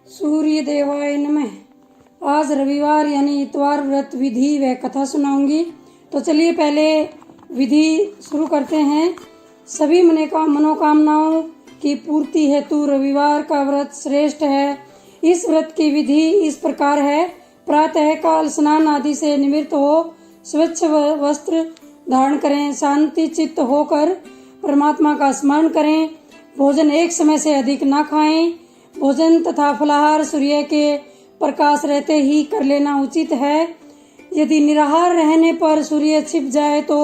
सूर्य देवाय नमः। आज रविवार यानी इतवार व्रत विधि व कथा सुनाऊंगी। तो चलिए पहले विधि शुरू करते हैं। सभी मनोकामनाओं की पूर्ति हेतु रविवार का व्रत श्रेष्ठ है। इस व्रत की विधि इस प्रकार है। प्रातः काल स्नान आदि से निवृत्त हो स्वच्छ वस्त्र धारण करें, शांति चित्त होकर परमात्मा का स्मरण करें। भोजन एक समय से अधिक न खाएं। भोजन तथा फलाहार सूर्य के प्रकाश रहते ही कर लेना उचित है। यदि निराहार रहने पर सूर्य छिप जाए तो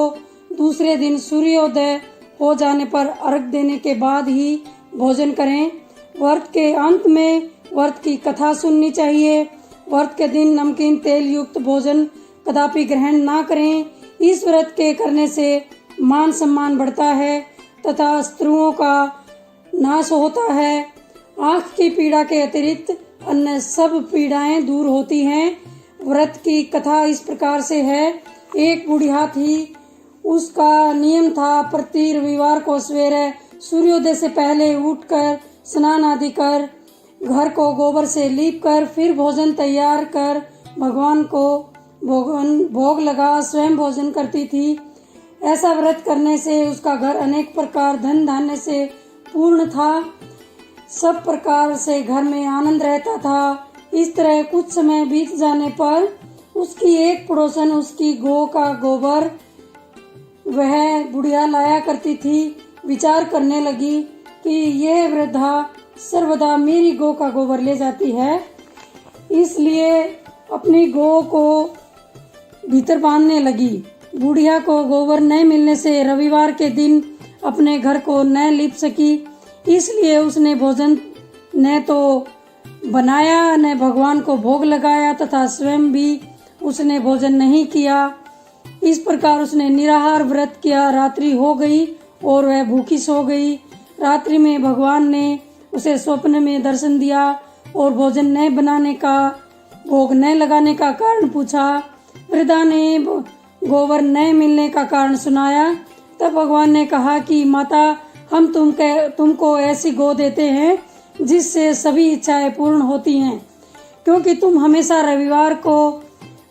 दूसरे दिन सूर्योदय हो जाने पर अर्घ देने के बाद ही भोजन करें। व्रत के अंत में व्रत की कथा सुननी चाहिए। व्रत के दिन नमकीन तेल युक्त भोजन कदापि ग्रहण ना करें। इस व्रत के करने से मान सम्मान बढ़ता है तथा शत्रुओं का नाश होता है। आँख की पीड़ा के अतिरिक्त अन्य सब पीड़ाएं दूर होती हैं। व्रत की कथा इस प्रकार से है। एक बुढ़िया थी, उसका नियम था प्रति रविवार को सवेरे सूर्योदय से पहले उठकर स्नान आदि कर घर को गोबर से लीप कर फिर भोजन तैयार कर भगवान को भोग लगा स्वयं भोजन करती थी। ऐसा व्रत करने से उसका घर अनेक प्रकार धन धान्य से पूर्ण था। सब प्रकार से घर में आनंद रहता था। इस तरह कुछ समय बीत जाने पर उसकी एक पड़ोसन उसकी गौ का गोबर वह बुढ़िया लाया करती थी। विचार करने लगी कि यह वृद्धा सर्वदा मेरी गौ का गोबर ले जाती है, इसलिए अपनी गौ को भीतर बांधने लगी। बुढ़िया को गोबर न मिलने से रविवार के दिन अपने घर को न लीप सकी, इसलिए उसने भोजन न तो बनाया न भगवान को भोग लगाया तथा स्वयं भी उसने भोजन नहीं किया। इस प्रकार उसने निराहार व्रत किया। रात्रि हो गई और वह भूखी सो गई। रात्रि में भगवान ने उसे स्वप्न में दर्शन दिया और भोजन न बनाने का भोग न लगाने का कारण पूछा। वृद्धा ने गोबर न मिलने का कारण सुनाया। तब भगवान ने कहा कि माता, हम तुमको ऐसी गौ देते हैं जिससे सभी इच्छाएं पूर्ण होती हैं, क्योंकि तुम हमेशा रविवार को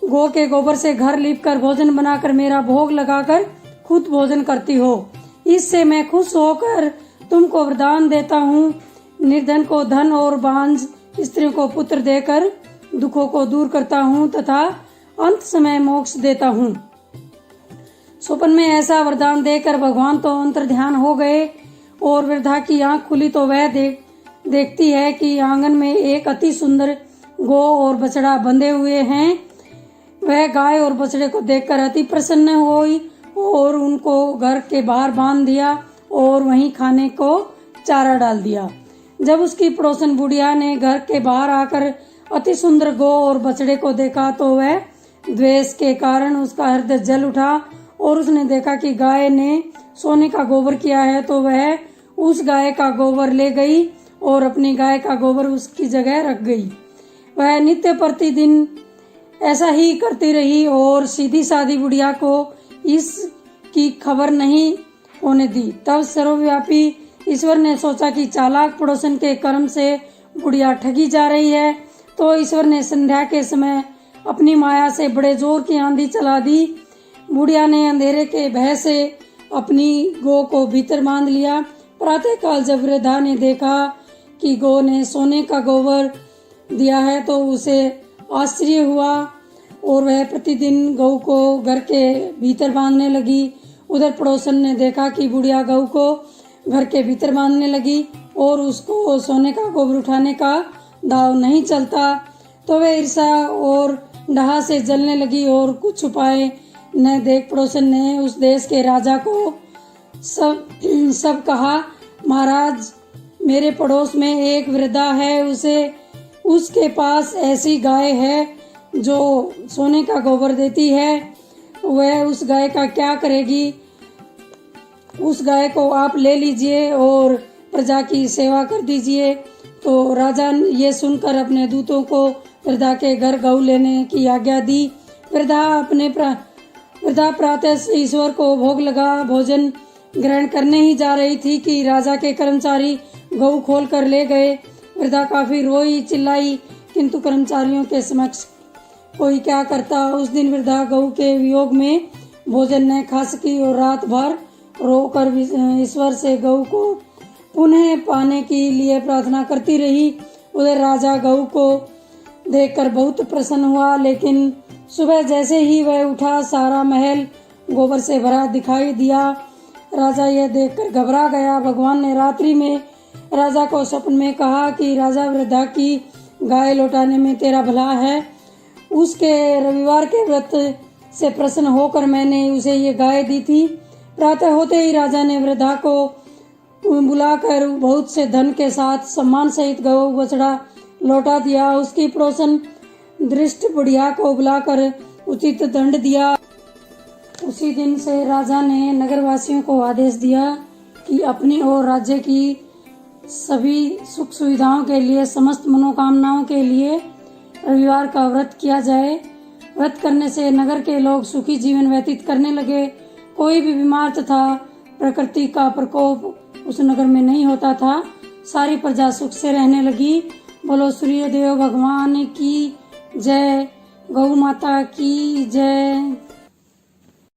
गौ के गोबर से घर लीपकर भोजन बनाकर मेरा भोग लगाकर खुद भोजन करती हो। इससे मैं खुश होकर तुमको वरदान देता हूँ। निर्धन को धन और बांझ स्त्रियों को पुत्र देकर दुखों को दूर करता हूँ तथा अंत समय मोक्ष देता हूँ। स्वप्न में ऐसा वरदान देकर भगवान तो अंतर्ध्यान हो गए और वृद्धा की आंख खुली तो वह देखती है कि आंगन में एक अति सुंदर गौ और बछड़ा बंधे हुए हैं। वह गाय और बछड़े को देखकर अति प्रसन्न हुई और उनको घर के बाहर बांध दिया और वहीं खाने को चारा डाल दिया। जब उसकी पड़ोसन बुढ़िया ने घर के बाहर आकर अति सुंदर गौ और बछड़े को देखा तो वह द्वेष के कारण उसका हृदय जल उठा और उसने देखा कि गाय ने सोने का गोबर किया है, तो वह उस गाय का गोबर ले गई और अपनी गाय का गोबर उसकी जगह रख गई। वह नित्य प्रतिदिन ऐसा ही करती रही और सीधी सादी बुढ़िया को इसकी खबर नहीं होने दी। तब सर्वव्यापी ईश्वर ने सोचा कि चालाक पड़ोसन के कर्म से बुढ़िया ठगी जा रही है, तो ईश्वर ने संध्या के समय अपनी माया से बड़े जोर की आंधी चला दी। बुढ़िया ने अंधेरे के भय से अपनी गौ को भीतर बांध लिया। प्रातः काल जब वृद्धा ने देखा कि गौ ने सोने का गोबर दिया है तो उसे आश्चर्य हुआ और वह प्रतिदिन गौ को घर के भीतर बांधने लगी। उधर पड़ोसन ने देखा कि बुढ़िया गौ को घर के भीतर बांधने लगी और उसको सोने का गोबर उठाने का दाव नहीं चलता, तो वह ईर्ष्या और डहा से जलने लगी और कुछ उपाय न देख पड़ोसन ने उस देश के राजा को सब कहा, महाराज, मेरे पड़ोस में एक वृद्धा है, उसके पास ऐसी गाय है जो सोने का गोबर देती है। वह उस गाय का क्या करेगी? उस गाय को आप ले लीजिए और प्रजा की सेवा कर दीजिए। तो राजा ये सुनकर अपने दूतों को वृद्धा के घर गौ लेने की आज्ञा दी। वृद्धा प्रातः ईश्वर को भोग लगा भोजन ग्रहण करने ही जा रही थी कि राजा के कर्मचारी गौ खोल कर ले गए। वृद्धा काफी रोई चिल्लाई, किंतु कर्मचारियों के समक्ष कोई क्या करता। उस दिन वृद्धा गऊ के वियोग में भोजन न खा सकी और रात भर रोकर ईश्वर से गऊ को पुनः पाने के लिए प्रार्थना करती रही। उधर राजा गऊ को देखकर बहुत प्रसन्न हुआ, लेकिन सुबह जैसे ही वह उठा सारा महल गोबर से भरा दिखाई दिया। राजा यह देखकर घबरा गया। भगवान ने रात्रि में राजा को स्वप्न में कहा कि राजा वृद्धा की गाय लौटाने में तेरा भला है। उसके रविवार के व्रत से प्रसन्न होकर मैंने उसे ये गाय दी थी। प्रातः होते ही राजा ने वृद्धा को बुलाकर बहुत से धन के साथ सम्मान सहित गौ बछड़ा लौटा दिया। उसकी पड़ोसन दृष्ट बुढ़िया को बुलाकर उचित दंड दिया। उसी दिन से राजा ने नगरवासियों को आदेश दिया कि अपनी और राज्य की सभी सुख सुविधाओं के लिए, समस्त मनोकामनाओं के लिए रविवार का व्रत किया जाए। व्रत करने से नगर के लोग सुखी जीवन व्यतीत करने लगे। कोई भी बीमार तथा प्रकृति का प्रकोप उस नगर में नहीं होता था। सारी प्रजा सुख से रहने लगी। बोलो सूर्य देव भगवान की जय, गौ माता की जय।